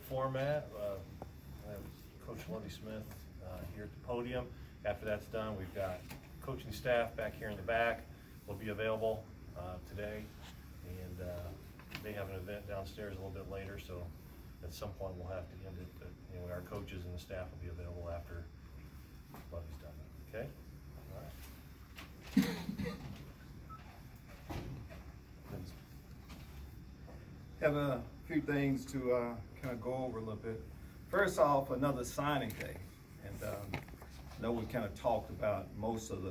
Format. I have Coach Lovie Smith here at the podium. After that's done, we've got coaching staff back here in the back. Will be available today, and they have an event downstairs a little bit later. So at some point we'll have to end it. But anyway, our coaches and the staff will be available after Lovie's done. Okay. All right. Have a few things to kind of go over a little bit. First off, another signing day, and I know we kind of talked about most of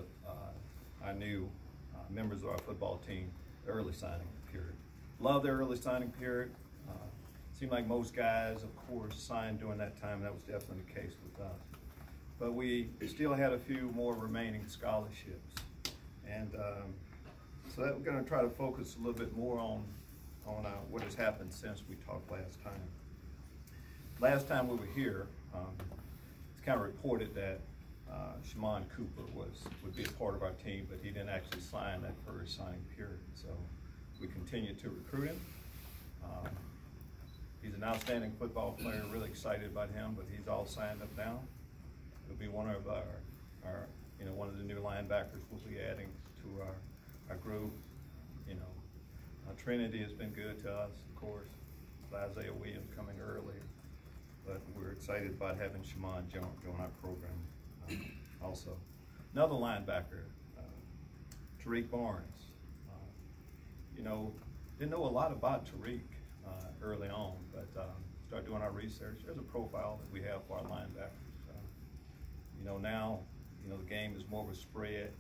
our new members of our football team, the early signing period. Love the early signing period. Seemed like most guys, of course, signed during that time. That was definitely the case with us. But we still had a few more remaining scholarships, and so that we're going to try to focus a little bit more on what has happened since we talked last time. Last time we were here, it's kind of reported that Shimon Cooper would be a part of our team, but he didn't actually sign that first signing period. So we continue to recruit him. He's an outstanding football player, really excited about him, but he's all signed up now. He'll be one of one of the new linebackers we'll be adding to our group. Trinity has been good to us, of course, with Isaiah Williams coming early, but we're excited about having Shimon join our program also. Another linebacker, Tariq Barnes. Didn't know a lot about Tariq early on, but started doing our research. There's a profile that we have for our linebackers. Now, the game is more of a spread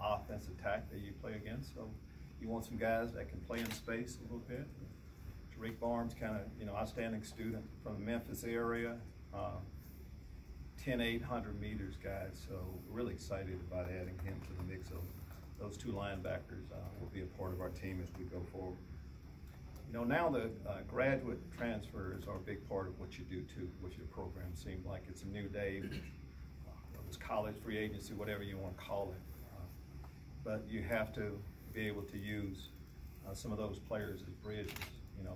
offense attack that you play against, so you want some guys that can play in space a little bit. Tariq Barnes, kind of, outstanding student from the Memphis area, 10-800 meters guys. So we're really excited about adding him to the mix of those two linebackers. Will be a part of our team as we go forward. Now the graduate transfers are a big part of what you do too, what your program seems like. It's a new day. It's college, free agency, whatever you want to call it. But you have to be able to use some of those players as bridges,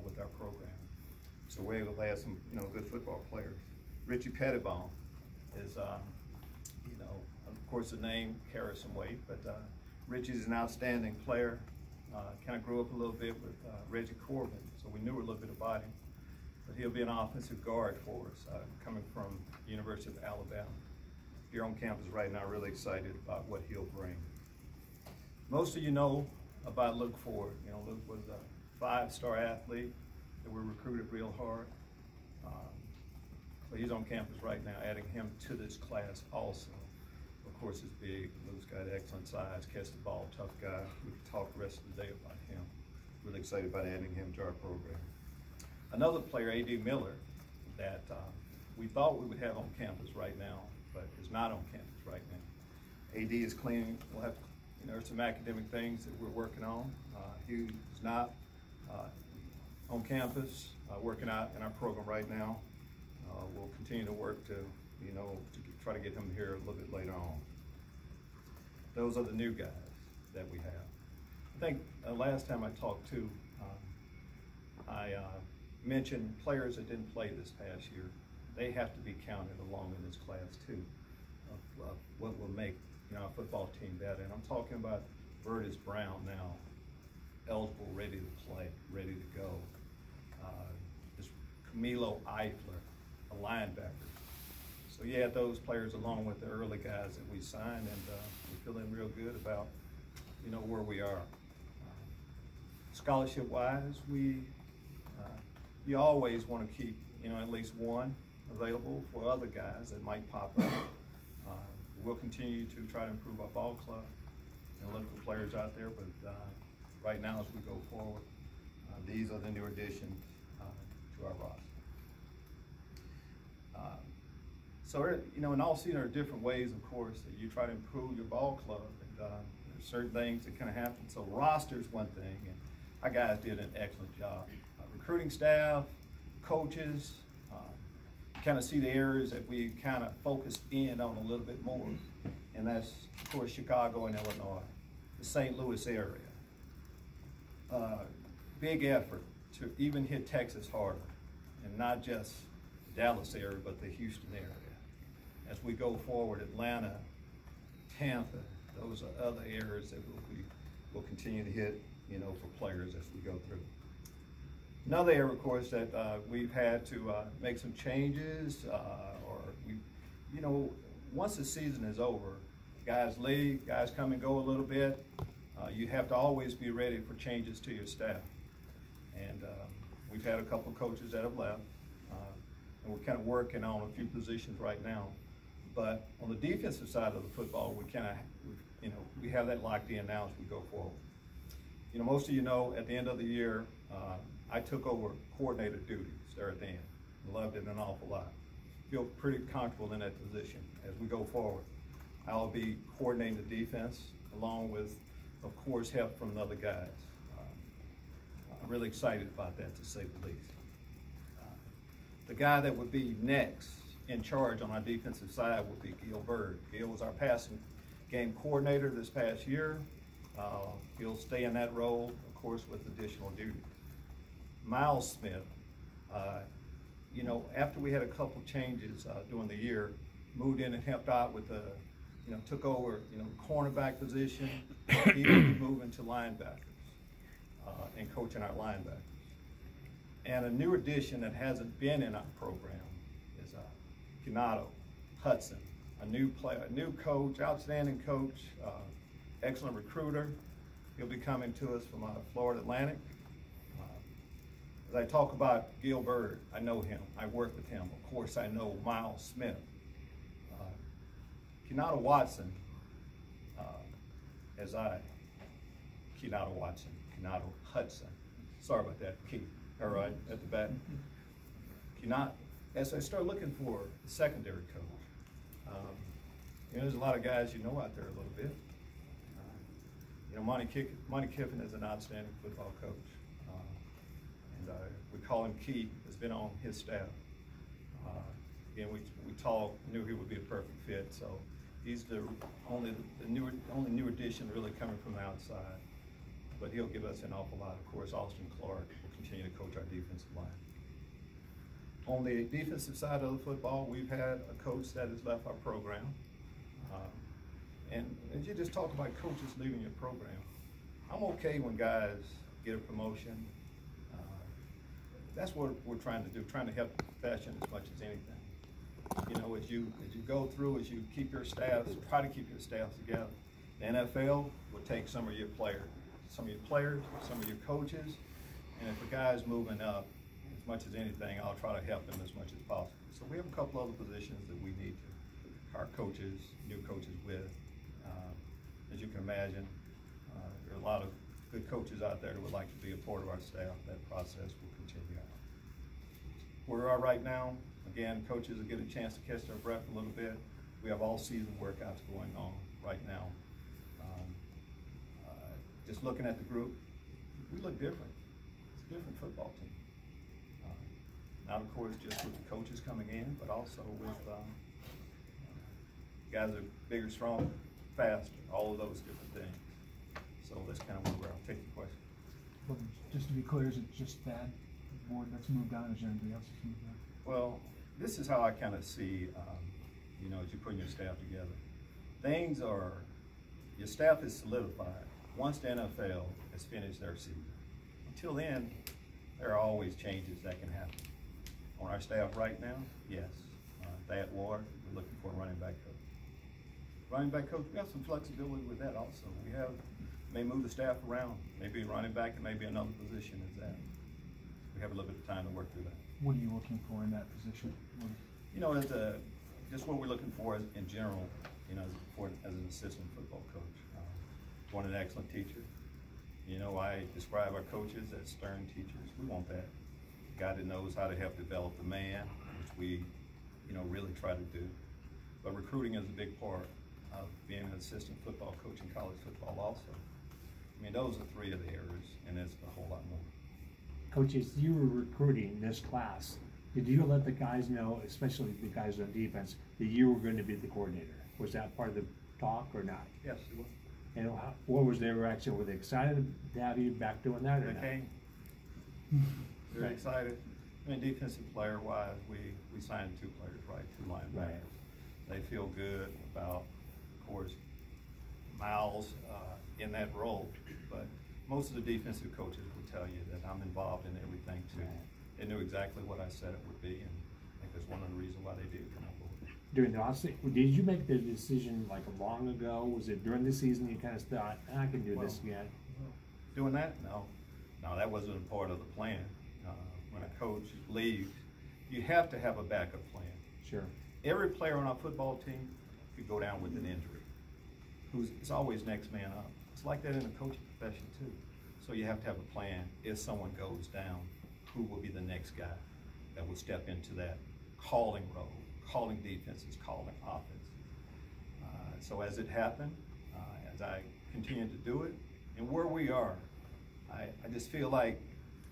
with our program. So we're able to add some, good football players. Richie Pettibone is, of course, the name carries some weight, but Richie's an outstanding player. Kind of grew up a little bit with Reggie Corbin, so we knew a little bit about him. But he'll be an offensive guard for us, coming from the University of Alabama. Here on campus right now, really excited about what he'll bring. Most of you know about Luke Ford. Luke was a 5-star athlete that we recruited real hard. So he's on campus right now, adding him to this class also. Of course, he's big. Luke's got excellent size, catch the ball, tough guy. We can talk the rest of the day about him. Really excited about adding him to our program. Another player, A.D. Miller, that we thought we would have on campus right now, but is not on campus right now. A.D. is cleaning. We'll have there's some academic things that we're working on. He's not on campus, working out in our program right now. We'll continue to work to try to get him here a little bit later on. Those are the new guys that we have. I think last time I talked to, I mentioned players that didn't play this past year. They have to be counted along in this class too, of what will make our football team better. And I'm talking about Vertus Brown now, eligible, ready to play, ready to go. This Camilo Eifler, a linebacker. So you had those players along with the early guys that we signed, and we're feeling real good about where we are. Scholarship-wise, you always want to keep at least one available for other guys that might pop up. We'll continue to try to improve our ball club and look for players out there, but right now as we go forward, these are the new additions to our roster. So, in all season, there are different ways, of course, that you try to improve your ball club, and there's certain things that kind of happen. So roster is one thing, and our guys did an excellent job. Recruiting staff, coaches, kind of see the areas that we kind of focused in on a little bit more, and that's, of course, Chicago and Illinois, the St. Louis area. Big effort to even hit Texas harder. and not just the Dallas area, but the Houston area. As we go forward, Atlanta, Tampa, those are other areas that we'll continue to hit, for players as we go through. Another area, of course, that we've had to make some changes, once the season is over, guys leave, guys come and go a little bit. You have to always be ready for changes to your staff. And we've had a couple of coaches that have left, and we're kind of working on a few positions right now. But on the defensive side of the football, we have that locked in now as we go forward. Most of you know, at the end of the year, I took over coordinator duties there at the end. Loved it an awful lot. Feel pretty comfortable in that position. As we go forward, I'll be coordinating the defense along with, of course, help from the other guys. I'm really excited about that, to say the least. The guy that would be next in charge on our defensive side would be Gil Bird. Gil was our passing game coordinator this past year. He'll stay in that role, of course, with additional duties. Miles Smith, after we had a couple changes during the year, moved in and helped out with the, took over, cornerback position. He will be moving to linebackers and coaching our linebackers. And a new addition that hasn't been in our program is Kenato Hudson, a new player, a new coach, outstanding coach, excellent recruiter. He'll be coming to us from Florida Atlantic. As I talk about Gil Bird, I know him, I work with him. Of course, I know Miles Smith. Kenato Watson, Kenato Hudson. Sorry about that, Keith. All right, at the back. As I start looking for a secondary coach, there's a lot of guys out there a little bit. Monty Kiffin is an outstanding football coach. And we call him Key, has been on his staff. Again, we knew he would be a perfect fit, so he's the only new addition really coming from the outside. But he'll give us an awful lot. Of course, Austin Clark will continue to coach our defensive line. On the defensive side of the football, we've had a coach that has left our program. And as you just talk about coaches leaving your program, I'm okay when guys get a promotion. That's what we're trying to do, trying to help the profession as much as anything. As you go through, as you keep your staff, try to keep your staff together. The NFL will take some of your players, some of your coaches, and if a guy's moving up, as much as anything, I'll try to help them as much as possible. So we have a couple other positions that we need to hire coaches, new coaches with. As you can imagine, there are a lot of good coaches out there that would like to be a part of our staff. That process will continue on. Where we are right now, again, coaches will get a chance to catch their breath a little bit. We have all season workouts going on right now. Just looking at the group, we look different. It's a different football team. Not, of course, just with the coaches coming in, but also with guys that are bigger, stronger, faster, all of those different things. So that's kind of where we're at. I'll take the question. Well, just to be clear, is it just that board that's moved on? Is there anybody else that's moved on? Well, this is how I kind of see, as you're putting your staff together. Things are, your staff is solidified once the NFL has finished their season. Until then, there are always changes that can happen. On our staff right now, yes. Thad Ward, we're looking for a running back coach. Running back coach, we have some flexibility with that also. May move the staff around, maybe running back and maybe another position is that. We have a little bit of time to work through that. What are you looking for in that position? Just what we're looking for in general, as an assistant football coach. Want an excellent teacher. I describe our coaches as stern teachers. We want that. A guy that knows how to help develop the man, which we, really try to do. But recruiting is a big part of being an assistant football coach in college football also. Those are three of the areas, and there's a whole lot more. Coaches, you were recruiting this class. Did you let the guys know, especially the guys on defense, that you were going to be the coordinator? Was that part of the talk or not? Yes, it was. And what was their reaction? Were they excited to have you back doing that? They came. Very excited. I mean, defensive player wise, we signed 2 players, right? 2 linebackers. Right. They feel good about, of course, Miles in that role, but most of the defensive coaches will tell you that I'm involved in everything too. Right. They knew exactly what I said it would be, and I think that's one of the reasons why they did come on board. During the offseason, did you make the decision like long ago? Was it during the season you kind of thought, I can do this again? Doing that? No, that wasn't a part of the plan. When a coach leaves, you have to have a backup plan. Sure. Every player on our football team could go down with an injury. It's always next man up. It's like that in the coaching profession too. So you have to have a plan. If someone goes down, who will be the next guy that will step into that calling role, calling defenses, calling offense. So as it happened, as I continued to do it, and where we are, I just feel like,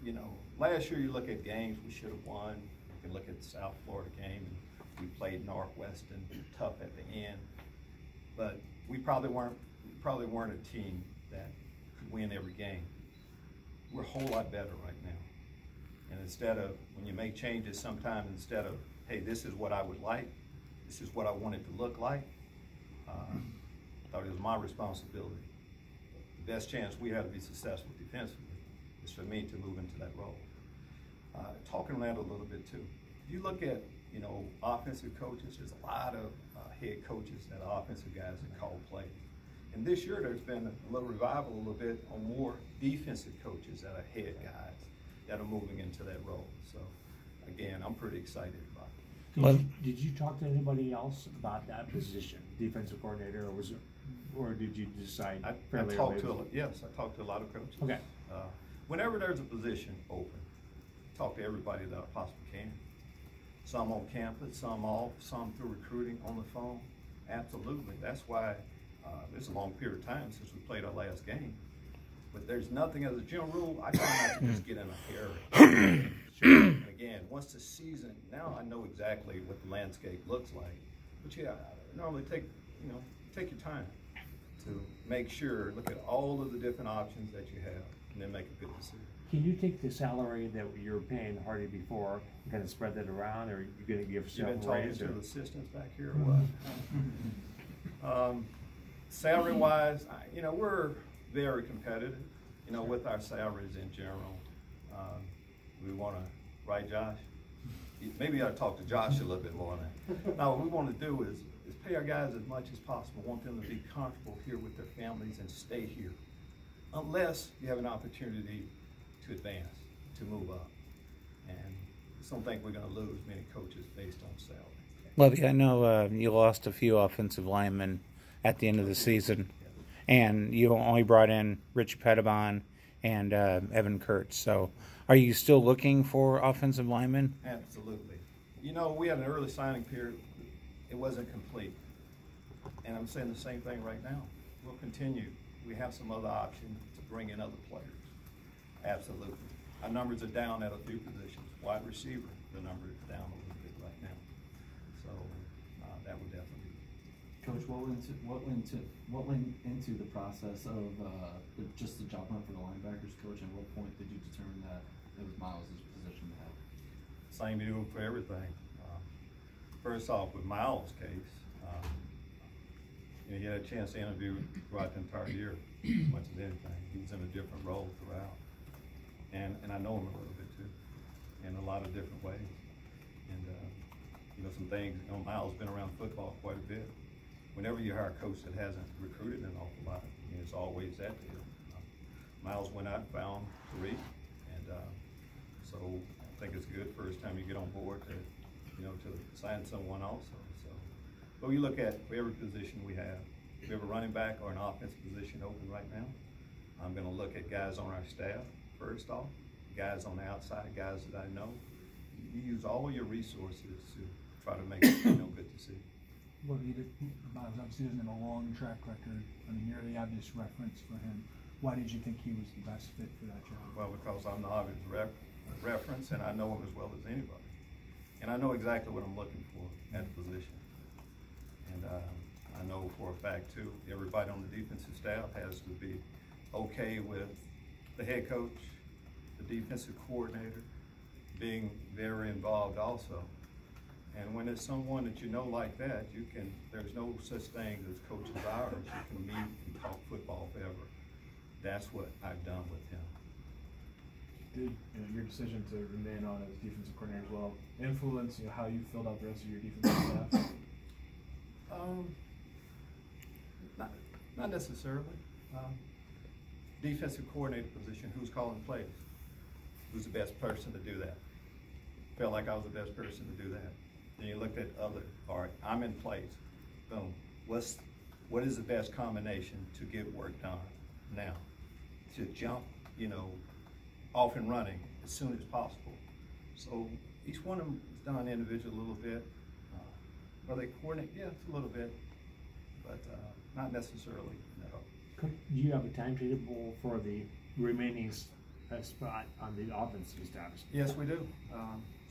you know, last year you look at games we should have won. You can look at the South Florida game, and we played Northwestern tough at the end, but we probably weren't a team that could win every game. We're a whole lot better right now. And instead of, when you make changes sometimes, instead of, hey, this is what I would like, this is what I want it to look like, I thought it was my responsibility. The best chance we have to be successful defensively is for me to move into that role. Talking on that a little bit too. If you look at, you know, offensive coaches, there's a lot of head coaches that are offensive guys that call plays. And this year there's been a little revival a little bit on more defensive coaches that are head guys that are moving into that role. So again, I'm pretty excited about it. Did you talk to anybody else about that position, defensive coordinator, or did you decide fairly early? Yes, I talked to a lot of coaches. Okay. Whenever there's a position open, talk to everybody that I possibly can. Some on campus, some off, some through recruiting on the phone. Absolutely. That's why there's a long period of time since we played our last game. But there's nothing as a general rule, I try not to just get in a hurry. Sure. Again, once the season, now I know exactly what the landscape looks like. But yeah, I normally take your time to make sure, look at all of the different options that you have, and then make a good decision. Can you take the salary that you were paying Hardy before and kind of spread that around, or are you going to give yourself a raise? You've been talking to the assistants back here or what? Salary-wise, you know, we're very competitive, you know, with our salaries in general. We want to, right, Josh? Maybe I talk to Josh a little bit more on that. Now, what we want to do is pay our guys as much as possible. We want them to be comfortable here with their families and stay here, unless you have an opportunity to advance, to move up. And I don't think we're going to lose many coaches based on salary. Lovie, I know you lost a few offensive linemen at the end of the season, and you only brought in Rich Pettibon and Evan Kurtz. So are you still looking for offensive linemen? Absolutely. You know, we had an early signing period. It wasn't complete. And I'm saying the same thing right now. We'll continue. We have some other options to bring in other players. Absolutely. Our numbers are down at a few positions. Wide receiver, the number is down a little bit right now. So that would definitely be. Coach, what went into the process of just the job hunt for the linebackers, coach? And what point did you determine that it was Miles' position to have? Same deal for everything. First off, with Miles' case, you know, he had a chance to interview throughout the entire year, as much as anything. He was in a different role throughout. And I know him a little bit too, in a lot of different ways. And you know, some things, you know, Miles has been around football quite a bit. Whenever you hire a coach that hasn't recruited an awful lot, I mean, it's always that deal. Miles went out and found Tariq, and so I think it's good first time you get on board to, you know, to sign someone also. So, but you look at every position we have a running back or an offensive position open right now. I'm going to look at guys on our staff first off, guys on the outside, guys that I know. You use all your resources to try to make it, you know, good to see. Well, Miles obviously doesn't have a long track record. I mean, you're the obvious reference for him. Why did you think he was the best fit for that job? Well, because I'm the obvious reference, and I know him as well as anybody. And I know exactly what I'm looking for at the position. And I know for a fact, too, everybody on the defensive staff has to be okay with the head coach, the defensive coordinator, being very involved also. And when it's someone that you know like that, there's no such thing as coaches hours. You can meet and talk football forever. That's what I've done with him. Did your decision to remain on as defensive coordinator as well influence how you filled out the rest of your defensive staff? Not necessarily. Defensive coordinator position, who's calling plays? Who's the best person to do that? Felt like I was the best person to do that. Then you looked at all right, I'm in place. Boom. What is the best combination to get work done now? To jump, off and running as soon as possible. So each one of them is done individually a little bit. Are they coordinate? Yeah, it's a little bit, but not necessarily, no. Do you have a timetable for the remaining spot on the offensive staff? Yes, we do.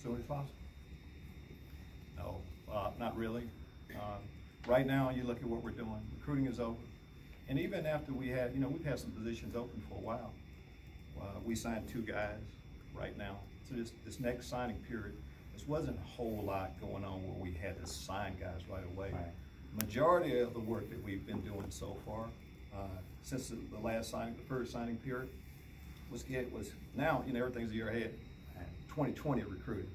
Soon as possible. No, not really. Right now, you look at what we're doing. Recruiting is over. And even after we've had some positions open for a while. We signed 2 guys right now. So this next signing period, this wasn't a whole lot going on where we had to sign guys right away. Right. Majority of the work that we've been doing so far, since the first signing period, was now, everything's a year ahead. 2020 recruiting.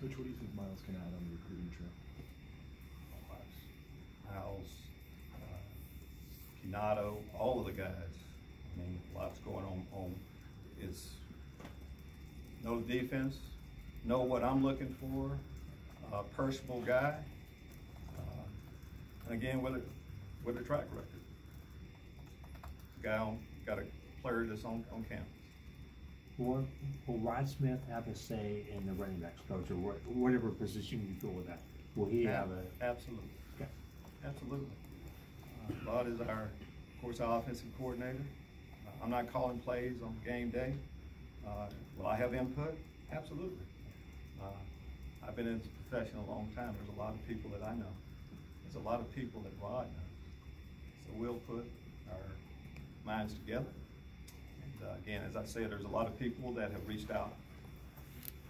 Coach, what do you think Miles can add on the recruiting trail? Miles, Kinato, all of the guys. I mean, lots going on. It's know the defense, know what I'm looking for, a personable guy, and again, with a track record. Got a player that's on campus. Will Rod Smith have a say in the running backs coach, or whatever position you go with that? Will he have a? Absolutely. Okay. Absolutely. Rod is our offensive coordinator. I'm not calling plays on game day. Will I have input? Absolutely. I've been in this profession a long time. There's a lot of people that I know. There's a lot of people that Rod knows. So we'll put our minds together. Again, as I said, there's a lot of people that have reached out,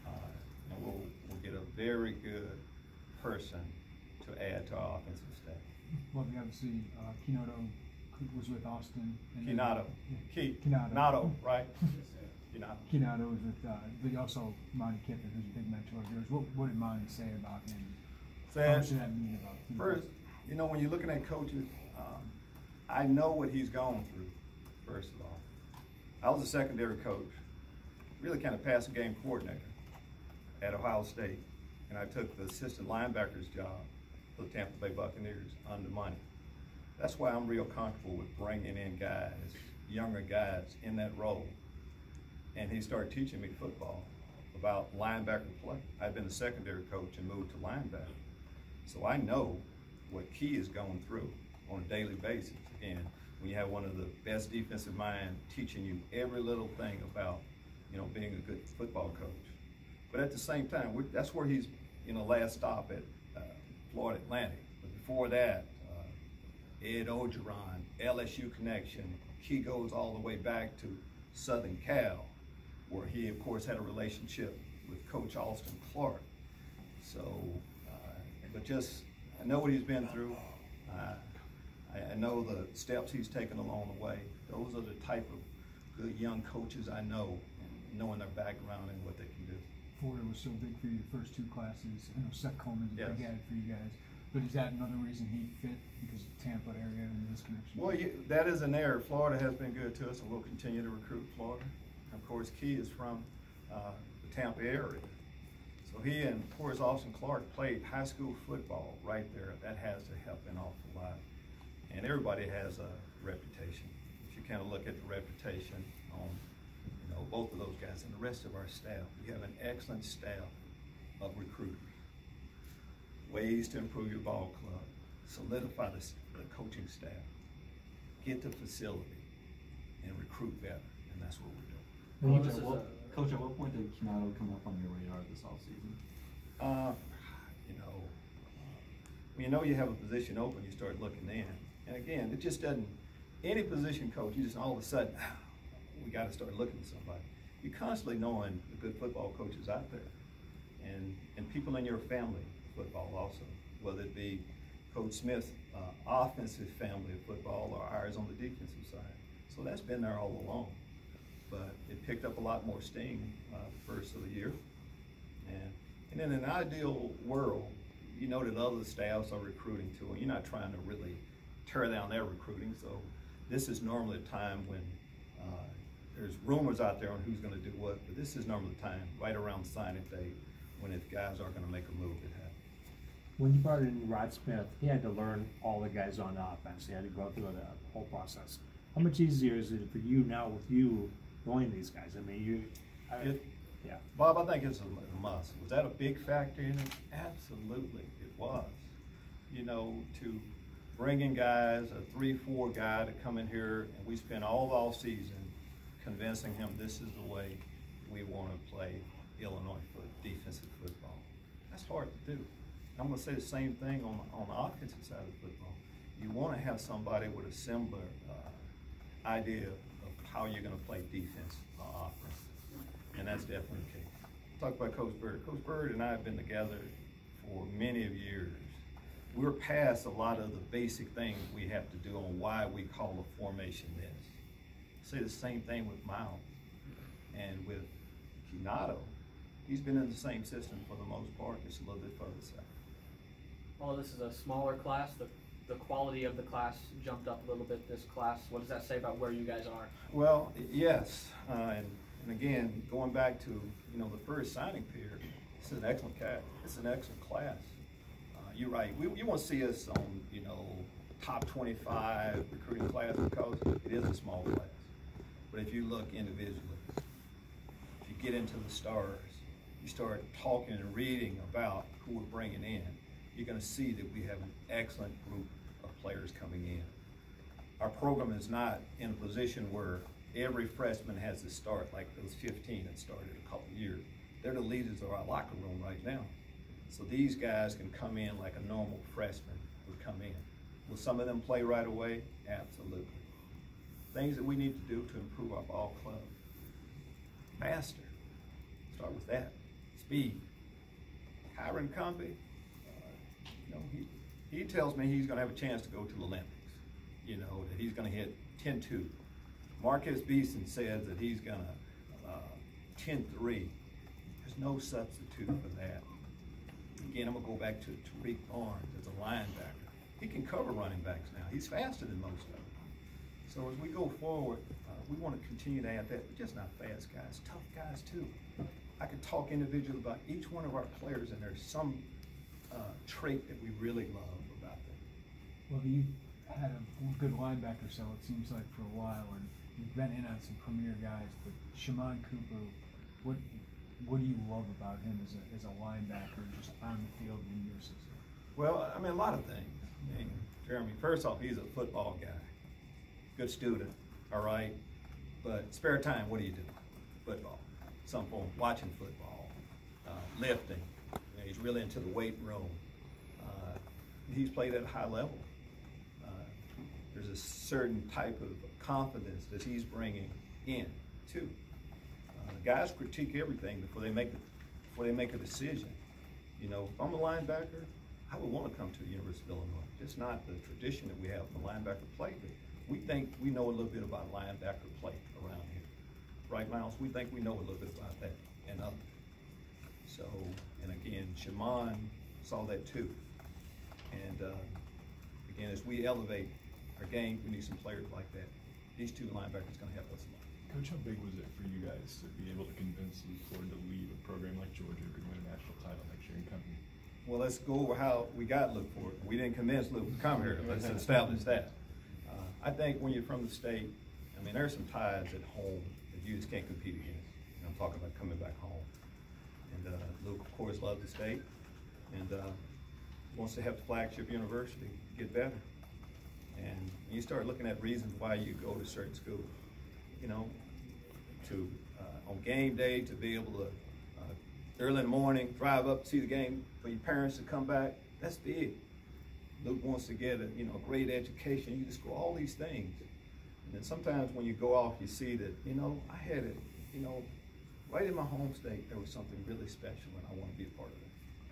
and we'll get a very good person to add to our offensive staff. Well, we obviously, Kinoto was with Austin. Kinato. Kinato, right? Kinato was with, but also Monty Kiffin, who's a big mentor of yours. What did Monty say about him? What should that mean about him? First, when you're looking at coaches, I know what he's gone through, first of all. I was a secondary coach, really kind of passing game coordinator at Ohio State, and I took the assistant linebacker's job for the Tampa Bay Buccaneers under money. That's why I'm real comfortable with bringing in guys, younger guys in that role. And he started teaching me football about linebacker play. I'd been a secondary coach and moved to linebacker. So I know what Key is going through on a daily basis. Again, when you have one of the best defensive minds teaching you every little thing about, being a good football coach. But at the same time, that's where he's, last stop at Florida Atlantic. But before that, Ed Ogeron, LSU connection. He goes all the way back to Southern Cal, where he, of course, had a relationship with Coach Austin Clark. So, but I know what he's been through. I know the steps he's taken along the way. Those are the type of good young coaches I know, and knowing their background and what they can do. Florida was so big for you the first 2 classes. I know Seth Coleman's a big Yes. add for you guys. But is that another reason he fit, because of the Tampa area and his connection? Well, that is an error. Florida has been good to us, and we'll continue to recruit Florida. Of course, Key is from the Tampa area. So he and, of course, Austin Clark played high school football right there. That has to help an awful lot. And everybody has a reputation. If you kind of look at the reputation on, both of those guys and the rest of our staff, we have an excellent staff of recruiters. Ways to improve your ball club, solidify the coaching staff, get the facility, and recruit better. And that's what we're doing. Coach, at what point did Kinato come up on your radar this offseason? When you have a position open, you start looking in. And again, it just doesn't, any position coach, you just all of a sudden, we got to start looking at somebody. you're constantly knowing the good football coaches out there, and people in your family football also, whether it be Coach Smith's offensive family of football or ours on the defensive side. So that's been there all along, but it picked up a lot more steam first of the year. And in an ideal world, you know that other staffs are recruiting too, and you're not trying to really tear down their recruiting. So this is normally a time when there's rumors out there on who's going to do what, but this is normally the time right around signing day when if guys are going to make a move, it happens. When you brought in Rod Smith, he had to learn all the guys on offense. He had to go through the whole process. How much easier is it for you now with you knowing these guys? I mean, yeah. Bob, I think it's a must. Was that a big factor in it? Absolutely, it was. You know, to bring in guys, a 3-4 guy to come in here, and we spent all season convincing him this is the way we want to play Illinois defensive football. That's hard to do. I'm going to say the same thing on the offensive side of football. You want to have somebody with a similar idea of how you're going to play defense or offense, and that's definitely the case. Talk about Coach Bird. Coach Bird and I have been together for many of years. We're past a lot of the basic things we have to do on why we call a formation this. Say the same thing with Miles and with Kinato. He's been in the same system for the most part, just a little bit further south. Well, this is a smaller class. The quality of the class jumped up a little bit this class. What does that say about where you guys are? Well, yes, and again, going back to the first signing period, it's an excellent class. It's an excellent class. You're right. You want to see us on top 25 recruiting class because it is a small class. But if you look individually, if you get into the stars, you start talking and reading about who we're bringing in, you're going to see that we have an excellent group of players coming in. Our program is not in a position where every freshman has to start like those 15 that started a couple of years. They're the leaders of our locker room right now. So these guys can come in like a normal freshman would come in. Will some of them play right away? Absolutely. Things that we need to do to improve our ball club. Faster. Start with that. Speed. Kyron Comby, he tells me he's going to have a chance to go to the Olympics. That he's going to hit 10-2. Marquez Beeson says that he's going to 10-3. There's no substitute for that. Again, I'm going to go back to Tariq Barnes as a linebacker. He can cover running backs now. He's faster than most of them. So as we go forward, we want to continue to add that, but just not fast guys, tough guys too. I could talk individually about each one of our players, and there's some trait that we really love about them. Well, you've had a good linebacker, so it seems like for a while, and you've been in on some premier guys. But Shimon Cooper, what do you love about him as a linebacker, just on the field in your system? Well, I mean, a lot of things. Jeremy, first off, he's a football guy, good student, all right. But spare time, what do you do? Football. Some form, watching football, lifting. He's really into the weight room. He's played at a high level. There's a certain type of confidence that he's bringing in too. Guys critique everything before they make a decision. If I'm a linebacker, I would want to come to the University of Illinois. Just not the tradition that we have for linebacker play, but we think we know a little bit about linebacker play around here. Right, Miles? We think we know a little bit about that and others. So, and again, Shimon saw that too. And again, as we elevate our game, we need some players like that. These two linebackers going to help us a lot. Coach, how big was it for you guys to be able to convince Luke Ford to leave a program like Georgia who could win a national title next year in company? Well, let's go over how we got Luke Ford. We didn't convince Luke to come here. Let's establish that. I think when you're from the state, I mean, there's some ties at home that you just can't compete against. I'm talking about coming back home. And Luke, of course, loves the state and wants to have the flagship university get better. And you start looking at reasons why you go to certain schools. To on game day to be able to early in the morning drive up to see the game for your parents to come back. That's big. Luke wants to get a great education. You just go all these things, and then sometimes when you go off, you see that I had it right in my home state, there was something really special, and I want to be a part of it.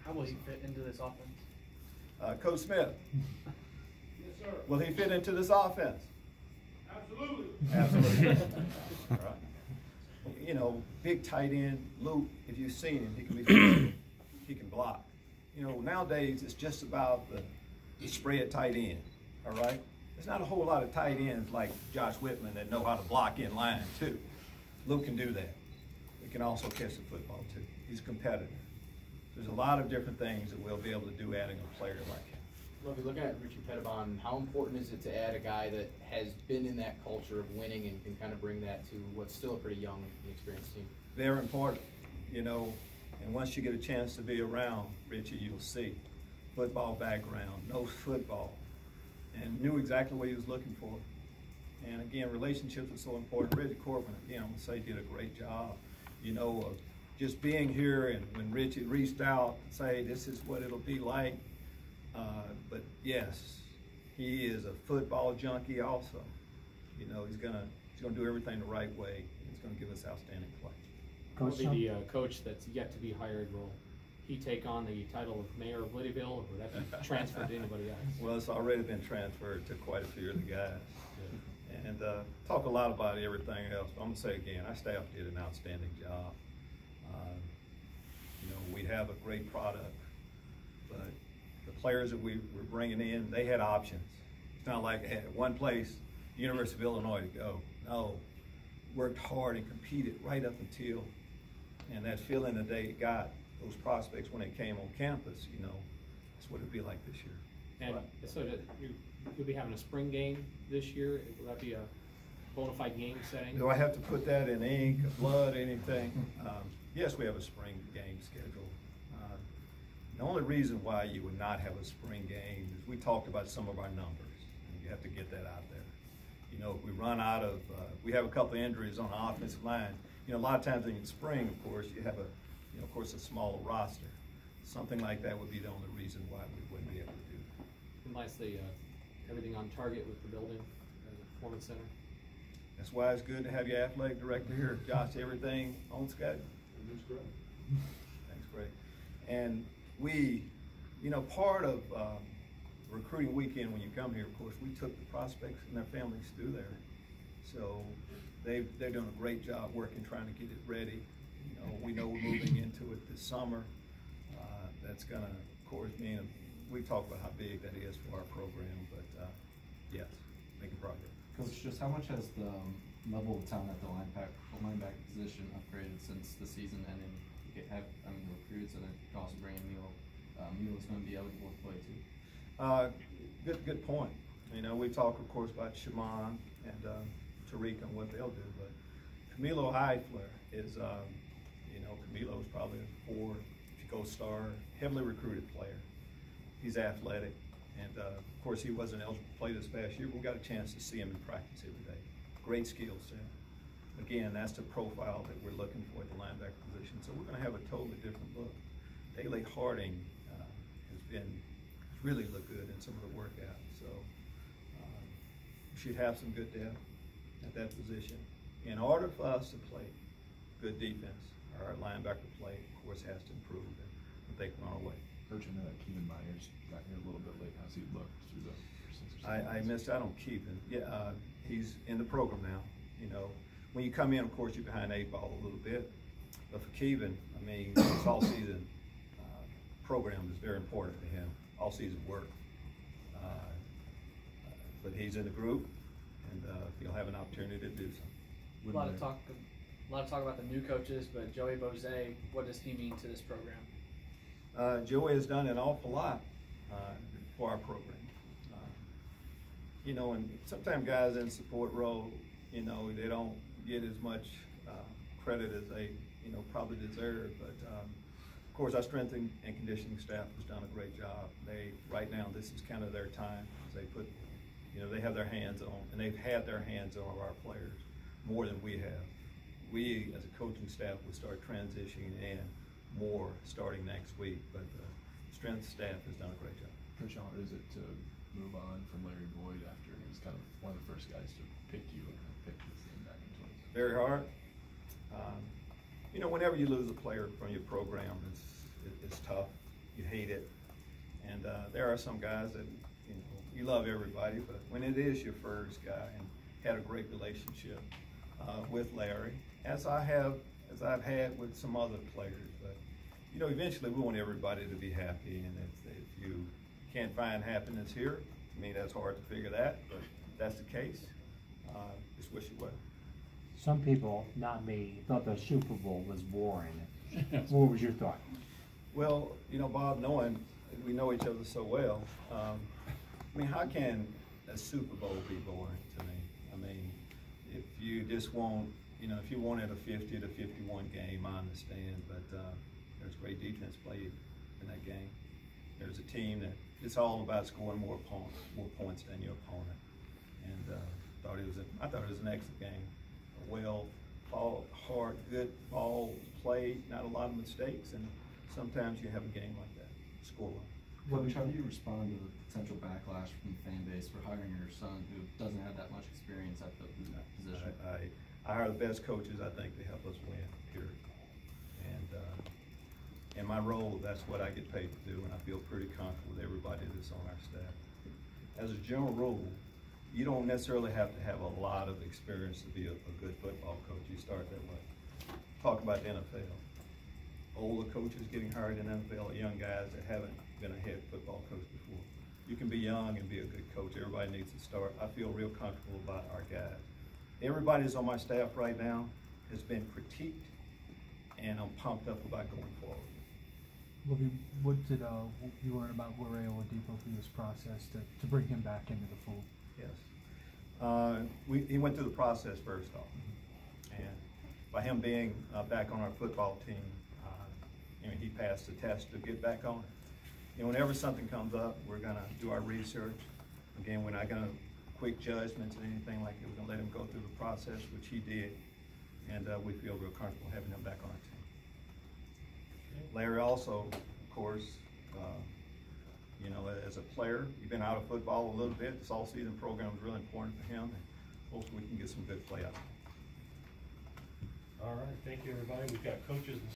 How will he fit into this offense? Coach Smith, Yes, sir. will he fit into this offense? Absolutely. Absolutely. All right. You know, big tight end, Luke, if you've seen him, he can be physical, he can block. You know, nowadays it's just about the spread tight end, all right? There's not a whole lot of tight ends like Josh Whitman that know how to block in line too. Luke can do that. He can also catch the football too. He's a competitor. There's a lot of different things that we'll be able to do adding a player like him. Lovie, looking at Richie Pettibon, how important is it to add a guy that has been in that culture of winning and can kind of bring that to what's still a pretty young and experienced team? Very important, you know, and once you get a chance to be around Richie, you'll see football background, knows football, and knew exactly what he was looking for. And again, relationships are so important. Reggie Corbin, again, I'm gonna say, did a great job, you know, of just being here, and when Richie reached out and say, this is what it'll be like. But yes, he is a football junkie also. You know, he's gonna do everything the right way. He's gonna give us outstanding play. Coach, Will the coach that's yet to be hired, will he take on the title of mayor of Lydyville, or will that be transferred to anybody else? Well, it's already been transferred to quite a few of the guys. And talk a lot about everything else. But I'm gonna say again, our staff did an outstanding job. You know, we have a great product, but the players that we were bringing in, they had options. It's not like they had one place, University of Illinois, to go. No, worked hard and competed right up until, and that feeling that they got, those prospects when they came on campus, you know, that's what it'd be like this year. And so you'll be having a spring game this year. Will that be a bona fide game setting? Do I have to put that in ink, blood, anything? Yes, we have a spring game scheduled. The only reason why you would not have a spring game is we talked about some of our numbers, and you have to get that out there. You know, if we run out of, we have a couple of injuries on the offensive line. You know, a lot of times in spring, of course, you have of course, a smaller roster. Something like that would be the only reason why we wouldn't be able to do that. And lastly, everything on target with the building and the performance center? That's why it's good to have your athletic director here. Josh, everything on schedule. That's great. Thanks, Greg. And we, you know, part of recruiting weekend when you come here, of course, we took the prospects and their families through there. So they've done a great job working, trying to get it ready. You know, we know we're moving into it this summer. That's gonna, of course, mean, we've talked about how big that is for our program, but yes, making progress. Coach, just how much has the level of talent at the linebacker position upgraded since the season ending? You have, I mean, the recruits, and then also bringing Milo. Milo's going to be eligible to play too. Good point. You know, we talk, of course, about Shimon and Tariq and what they'll do, but Camilo Heifler is, you know, Camilo's probably a 4 go-star, heavily recruited player. He's athletic, and of course, he wasn't eligible to play this past year, but we got a chance to see him in practice every day. Great skill set. Again, that's the profile that we're looking for at the linebacker position. So we're going to have a totally different look. Daly Harding has really looked good in some of the workouts. So we should have some good depth at that position. In order for us to play good defense, our linebacker play, of course, has to improve, and they can run away. Coach, I know that Keenan Myers got here a little bit late. How's he looked through the first 6 or 7 I missed out on Keevan. Yeah, he's in the program now. You know, when you come in, of course, you're behind 8 ball a little bit. But for Keevan, I mean, his all-season program is very important to him. All-season work. But he's in the group, and he'll have an opportunity to do so. A lot of talk about the new coaches, but Joey Bose, what does he mean to this program? Joey has done an awful lot for our program. You know, and sometimes guys in support role, you know, they don't get as much credit as they, you know, probably deserve. But of course, our strength and conditioning staff has done a great job. Right now, this is kind of their time. They put, you know, they have their hands on, and they've had their hands on our players more than we have. We, as a coaching staff, will start transitioning in more starting next week. But the strength staff has done a great job. Coach, how hard is it to move on from Larry Boyd after he was kind of one of the first guys to pick you and pick this thing back in 20? Very hard. You know, whenever you lose a player from your program, it's tough. You hate it. And there are some guys that, you know, you love everybody, but when it is your first guy, and had a great relationship with Larry, as I've had with some other players. But you know, eventually we want everybody to be happy, and if you can't find happiness here, I mean, that's hard to figure that, but if that's the case, just wish it would. Some people, not me, thought the Super Bowl was boring. What was your thought? Well, you know, Bob, knowing we know each other so well, I mean, how can a Super Bowl be boring to me? I mean, if you just want, you know, if you wanted a 50 to 51 game, I understand, but there's great defense played in that game. There's a team that it's all about scoring more points than your opponent, and I thought it was an excellent game. Hard, good ball played, not a lot of mistakes, and sometimes you have a game like that, score. Coach, how do you respond to the potential backlash from the fan base for hiring your son, who doesn't have that much experience at the position? I hire the best coaches, I think, to help us win, period. And in my role, that's what I get paid to do, and I feel pretty comfortable with everybody that's on our staff. As a general rule, you don't necessarily have to have a lot of experience to be a good football coach. You start that way. Talk about the NFL. Older coaches getting hired in the NFL are young guys that haven't been a head football coach before. You can be young and be a good coach. Everybody needs to start. I feel real comfortable about our guys. Everybody that's on my staff right now has been critiqued, and I'm pumped up about going forward. Lovie, what did you learn about Larry Oladipo through this process to bring him back into the fold? Yes. He went through the process first off. And by him being back on our football team, you know, he passed the test to get back on it. You know, whenever something comes up, we're going to do our research. Again, we're not going to quick judgments or anything like that. We're going to let him go through the process, which he did. And we feel real comfortable having him back on our team. Larry also, of course, you know, as a player, he's been out of football a little bit. This all-season program is really important for him, and hopefully we can get some good play out of it. All right, thank you, everybody. We've got coaches and